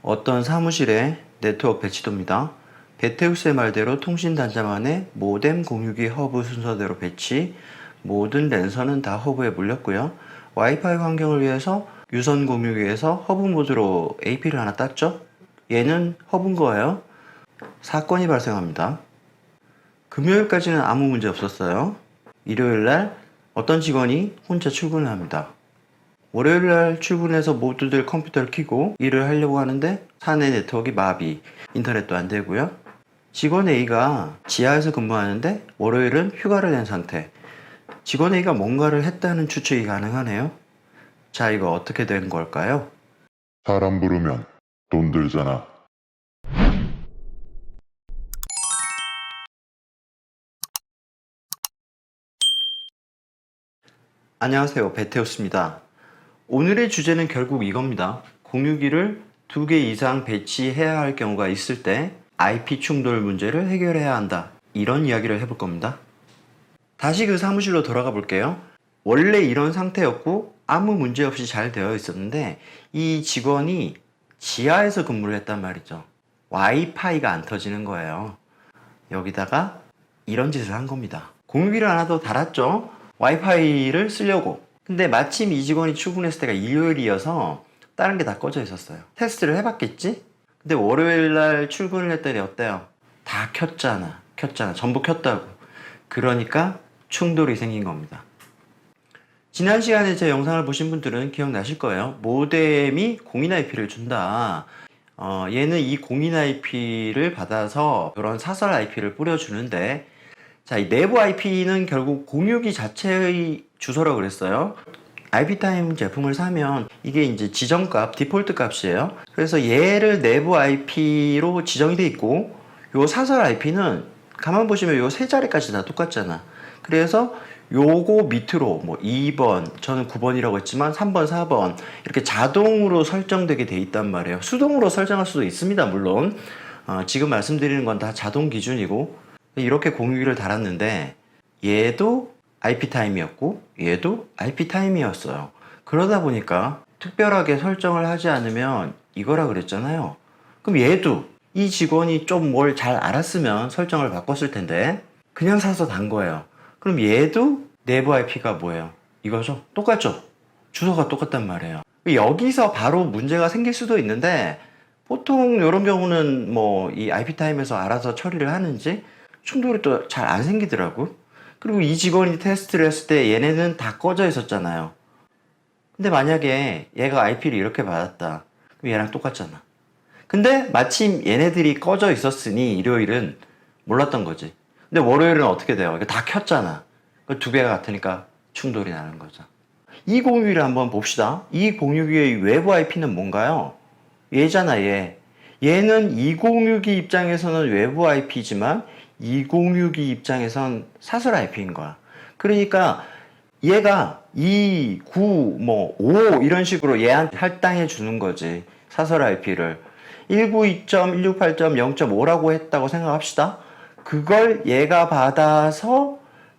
어떤 사무실의 네트워크 배치도입니다. 베테우스의 말대로 통신 단자만의 모뎀 공유기 허브 순서대로 배치, 모든 랜선은 다 허브에 물렸고요. 와이파이 환경을 위해서 유선 공유기에서 허브 모드로 AP를 하나 땄죠. 얘는 허브인 거예요. 사건이 발생합니다. 금요일까지는 아무 문제 없었어요. 일요일날 어떤 직원이 혼자 출근을 합니다. 월요일날 출근해서 모두들 컴퓨터를 켜고 일을 하려고 하는데 사내 네트워크가 마비, 인터넷도 안 되고요. 직원 A가 지하에서 근무하는데 월요일은 휴가를 낸 상태. 직원 A가 뭔가를 했다는 추측이 가능하네요. 자, 이거 어떻게 된 걸까요? 사람 부르면 돈 들잖아. 안녕하세요, 베테우스입니다. 오늘의 주제는 결국 이겁니다. 공유기를 2개 이상 배치해야 할 경우가 있을 때 IP 충돌 문제를 해결해야 한다. 이런 이야기를 해볼 겁니다. 다시 그 사무실로 돌아가 볼게요. 원래 이런 상태였고 아무 문제 없이 잘 되어 있었는데 이 직원이 지하에서 근무를 했단 말이죠. 와이파이가 안 터지는 거예요. 여기다가 이런 짓을 한 겁니다. 공유기를 하나 더 달았죠. 와이파이를 쓰려고. 근데 마침 이 직원이 출근했을 때가 일요일이어서 다른 게 다 꺼져 있었어요. 테스트를 해봤겠지? 근데 월요일날 출근을 했더니 어때요? 다 켰잖아. 전부 켰다고. 그러니까 충돌이 생긴 겁니다. 지난 시간에 제 영상을 보신 분들은 기억나실 거예요. 모뎀이 공인 IP를 준다. 얘는 이 공인 IP를 받아서 그런 사설 IP를 뿌려주는데, 자, 이 내부 IP는 결국 공유기 자체의 주소라고 그랬어요. IP타임 제품을 사면 이게 이제 지정값, 디폴트 값이에요. 그래서 얘를 내부 IP로 지정이 돼 있고, 요 사설 IP는 가만 보시면 요 세 자리까지 다 똑같잖아. 그래서 요거 밑으로 뭐 2번, 저는 9번이라고 했지만 3번, 4번 이렇게 자동으로 설정되게 돼 있단 말이에요. 수동으로 설정할 수도 있습니다, 물론. 지금 말씀드리는 건 다 자동 기준이고, 이렇게 공유기를 달았는데 얘도 IP 타임이었고 얘도 IP 타임이었어요. 그러다 보니까 특별하게 설정을 하지 않으면 이거라 그랬잖아요. 그럼 얘도 이 직원이 좀 뭘 잘 알았으면 설정을 바꿨을 텐데 그냥 사서 단 거예요. 그럼 얘도 내부 IP가 뭐예요? 이거죠? 똑같죠? 주소가 똑같단 말이에요. 여기서 바로 문제가 생길 수도 있는데 보통 이런 경우는 뭐 이 IP 타임에서 알아서 처리를 하는지 충돌이 또 잘 안 생기더라고. 그리고 이 직원이 테스트를 했을 때 얘네는 다 꺼져 있었잖아요. 근데 만약에 얘가 IP를 이렇게 받았다. 그럼 얘랑 똑같잖아. 근데 마침 얘네들이 꺼져 있었으니 일요일은 몰랐던 거지. 근데 월요일은 어떻게 돼요? 이거 다 켰잖아. 두 개가 같으니까 충돌이 나는 거죠. 이 공유기를 한번 봅시다. 이 공유기의 외부 IP는 뭔가요? 얘잖아, 얘. 얘는 206기 입장에서는 외부 IP지만 206기 입장에선 사설 IP인 거야. 그러니까 얘가 2, 9, 뭐 5 이런 식으로 얘한테 할당해 주는 거지. 사설 IP를. 192.168.0.5라고 했다고 생각합시다. 그걸 얘가 받아서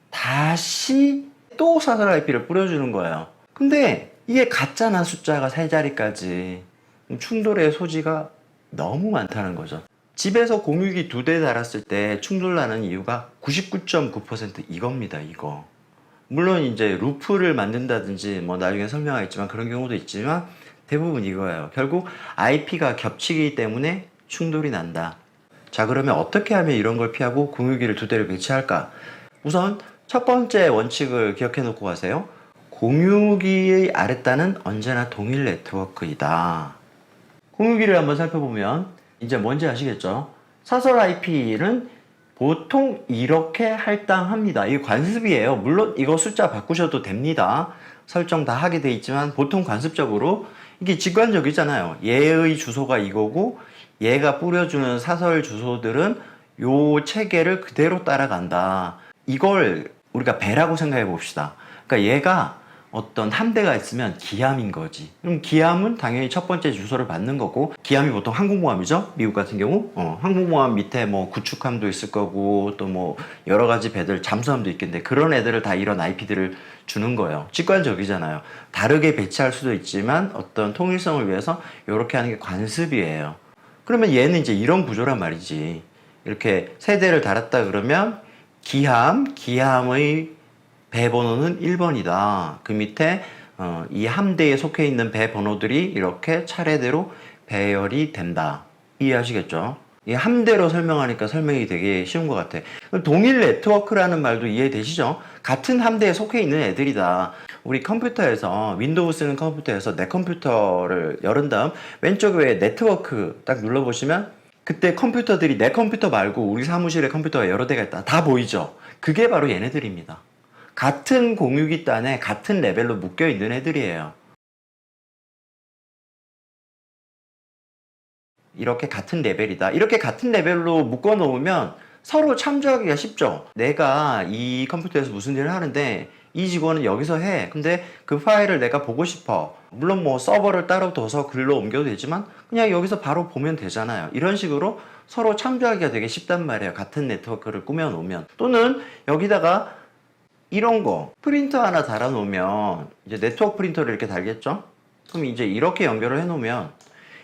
다시 또 사설 IP를 뿌려주는 거예요. 근데 이게 같잖아, 숫자가 세 자리까지. 충돌의 소지가 너무 많다는 거죠. 집에서 공유기 2대 달았을 때 충돌나는 이유가 99.9% 이겁니다, 이거. 물론 이제 루프를 만든다든지 뭐 나중에 설명하겠지만 그런 경우도 있지만 대부분 이거예요. 결국 IP가 겹치기 때문에 충돌이 난다. 자, 그러면 어떻게 하면 이런 걸 피하고 공유기를 2대를 배치할까? 우선 첫 번째 원칙을 기억해 놓고 가세요. 공유기의 아랫단은 언제나 동일 네트워크이다. 공유기를 한번 살펴보면 이제 뭔지 아시겠죠? 사설 IP는 보통 이렇게 할당합니다. 이게 관습이에요. 물론 이거 숫자 바꾸셔도 됩니다. 설정 다 하게 돼 있지만 보통 관습적으로 이게 직관적이잖아요. 얘의 주소가 이거고 얘가 뿌려주는 사설 주소들은 요 체계를 그대로 따라간다. 이걸 우리가 배라고 생각해 봅시다. 그러니까 얘가 어떤 함대가 있으면 기함인 거지. 그럼 기함은 당연히 첫 번째 주소를 받는 거고, 기함이 보통 항공모함이죠. 미국 같은 경우 항공모함 밑에 뭐 구축함도 있을 거고 또 뭐 여러 가지 배들, 잠수함도 있겠는데 그런 애들을 다 이런 IP들을 주는 거예요. 직관적이잖아요. 다르게 배치할 수도 있지만 어떤 통일성을 위해서 이렇게 하는 게 관습이에요. 그러면 얘는 이제 이런 구조란 말이지. 이렇게 세 대를 달았다 그러면 기함의 배 번호는 1번이다. 그 밑에 이 함대에 속해 있는 배 번호들이 이렇게 차례대로 배열이 된다. 이해하시겠죠? 이 함대로 설명하니까 설명이 되게 쉬운 것 같아. 동일 네트워크라는 말도 이해되시죠? 같은 함대에 속해 있는 애들이다. 우리 컴퓨터에서, 윈도우 쓰는 컴퓨터에서 내 컴퓨터를 열은 다음 왼쪽에 네트워크 딱 눌러보시면 그때 컴퓨터들이 내 컴퓨터 말고 우리 사무실에 컴퓨터가 여러 대가 있다. 다 보이죠? 그게 바로 얘네들입니다. 같은 공유기단에 같은 레벨로 묶여 있는 애들이에요. 이렇게 같은 레벨이다. 이렇게 같은 레벨로 묶어 놓으면 서로 참조하기가 쉽죠. 내가 이 컴퓨터에서 무슨 일을 하는데 이 직원은 여기서 해. 근데 그 파일을 내가 보고 싶어. 물론 뭐 서버를 따로 둬서 글로 옮겨도 되지만 그냥 여기서 바로 보면 되잖아요. 이런 식으로 서로 참조하기가 되게 쉽단 말이에요. 같은 네트워크를 꾸며 놓으면. 또는 여기다가 이런 거 프린터 하나 달아 놓으면 이제 네트워크 프린터를 이렇게 달겠죠. 그럼 이제 이렇게 연결을 해 놓으면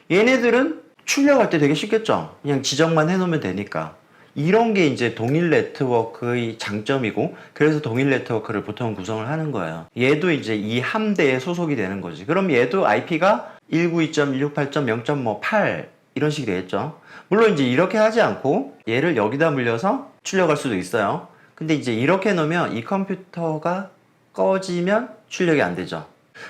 얘네들은 출력할 때 되게 쉽겠죠. 그냥 지정만 해 놓으면 되니까. 이런 게 이제 동일 네트워크의 장점이고, 그래서 동일 네트워크를 보통 구성을 하는 거예요. 얘도 이제 이 함대에 소속이 되는 거지. 그럼 얘도 IP가 192.168 이런 식이 되겠죠. 물론 이제 이렇게 하지 않고 얘를 여기다 물려서 출력할 수도 있어요. 근데 이제 이렇게 놓으면 이 컴퓨터가 꺼지면 출력이 안 되죠.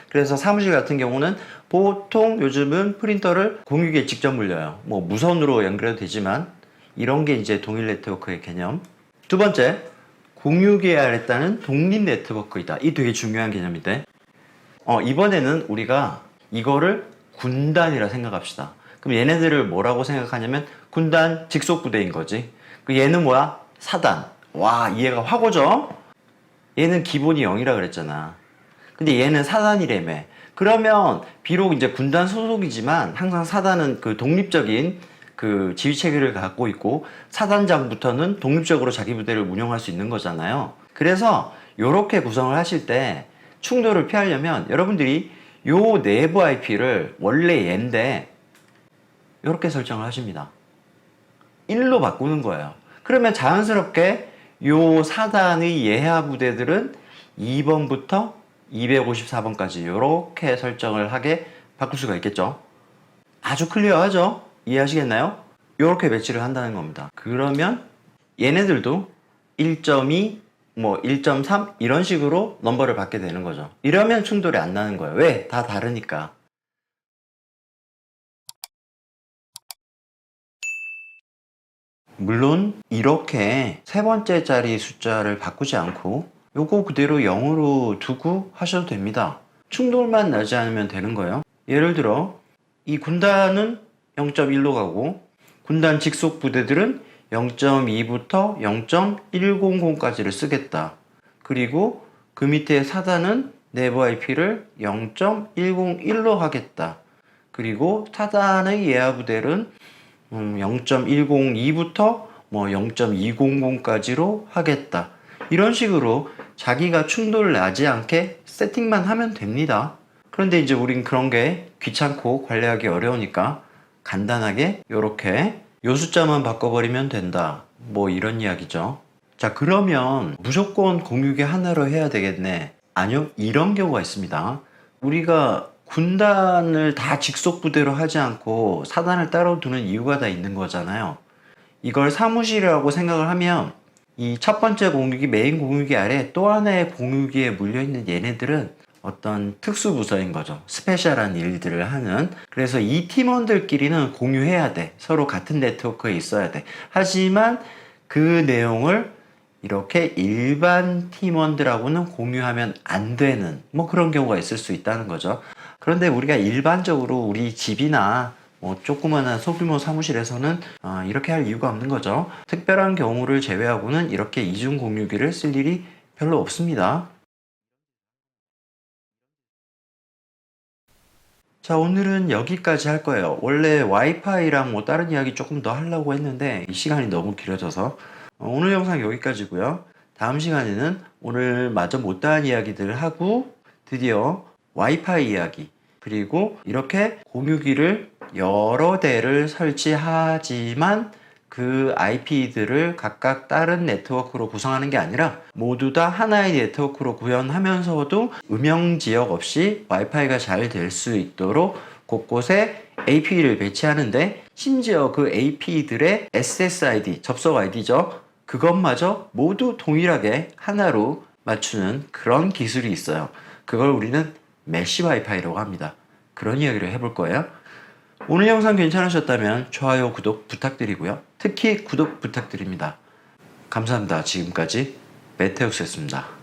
그래서 사무실 같은 경우는 보통 요즘은 프린터를 공유기에 직접 물려요. 뭐 무선으로 연결해도 되지만 이런 게 이제 동일 네트워크의 개념. 두 번째, 공유기에 아래따는 독립 네트워크이다. 이 되게 중요한 개념인데 이번에는 우리가 이거를 군단이라 생각합시다. 그럼 얘네들을 뭐라고 생각하냐면 군단 직속 부대인 거지. 그 얘는 뭐야? 사단. 와, 이해가 확 오죠? 얘는 기본이 0이라 그랬잖아. 근데 얘는 사단이라며. 그러면 비록 이제 군단 소속이지만 항상 사단은 그 독립적인 그 지휘 체계를 갖고 있고 사단장부터는 독립적으로 자기 부대를 운영할 수 있는 거잖아요. 그래서 이렇게 구성을 하실 때 충돌을 피하려면 여러분들이 요 내부 IP를 원래 얘인데 이렇게 설정을 하십니다. 1로 바꾸는 거예요. 그러면 자연스럽게 요 사단의 예하 부대들은 2번부터 254번까지 이렇게 설정을 하게 바꿀 수가 있겠죠. 아주 클리어하죠? 이해하시겠나요? 이렇게 배치를 한다는 겁니다. 그러면 얘네들도 1.2, 뭐 1.3 이런 식으로 넘버를 받게 되는 거죠. 이러면 충돌이 안 나는 거예요. 왜? 다 다르니까. 물론 이렇게 세 번째 자리 숫자를 바꾸지 않고 요거 그대로 0으로 두고 하셔도 됩니다. 충돌만 나지 않으면 되는 거예요. 예를 들어 이 군단은 0.1로 가고 군단 직속 부대들은 0.2부터 0.100까지를 쓰겠다. 그리고 그 밑에 사단은 내부 IP를 0.101로 하겠다. 그리고 사단의 예하 부대는 0.102부터 뭐 0.200까지로 하겠다. 이런 식으로 자기가 충돌 나지 않게 세팅만 하면 됩니다. 그런데 이제 우린 그런 게 귀찮고 관리하기 어려우니까 간단하게 이렇게 요 숫자만 바꿔버리면 된다. 뭐 이런 이야기죠. 자, 그러면 무조건 공유기 하나로 해야 되겠네. 아니요, 이런 경우가 있습니다. 우리가 군단을 다 직속 부대로 하지 않고 사단을 따로 두는 이유가 다 있는 거잖아요. 이걸 사무실이라고 생각을 하면 이 첫 번째 공유기, 메인 공유기 아래 또 하나의 공유기에 물려있는 얘네들은 어떤 특수 부서인 거죠. 스페셜한 일들을 하는. 그래서 이 팀원들끼리는 공유해야 돼. 서로 같은 네트워크에 있어야 돼. 하지만 그 내용을 이렇게 일반 팀원들하고는 공유하면 안 되는 뭐 그런 경우가 있을 수 있다는 거죠. 그런데 우리가 일반적으로 우리 집이나 뭐 조그마한 소규모 사무실에서는 이렇게 할 이유가 없는 거죠. 특별한 경우를 제외하고는 이렇게 이중 공유기를 쓸 일이 별로 없습니다. 자, 오늘은 여기까지 할 거예요. 원래 와이파이랑 뭐 다른 이야기 조금 더 하려고 했는데 이 시간이 너무 길어져서 오늘 영상 여기까지고요. 다음 시간에는 오늘 마저 못다한 이야기들을 하고 드디어 와이파이 이야기, 그리고 이렇게 공유기를 여러 대를 설치하지만 그 IP들을 각각 다른 네트워크로 구성하는 게 아니라 모두 다 하나의 네트워크로 구현하면서도 음영 지역 없이 와이파이가 잘 될 수 있도록 곳곳에 AP를 배치하는데, 심지어 그 AP들의 SSID, 접속 ID죠. 그것마저 모두 동일하게 하나로 맞추는 그런 기술이 있어요. 그걸 우리는 메쉬 와이파이라고 합니다. 그런 이야기를 해볼 거예요. 오늘 영상 괜찮으셨다면 좋아요, 구독 부탁드리고요. 특히 구독 부탁드립니다. 감사합니다. 지금까지 메테우스였습니다.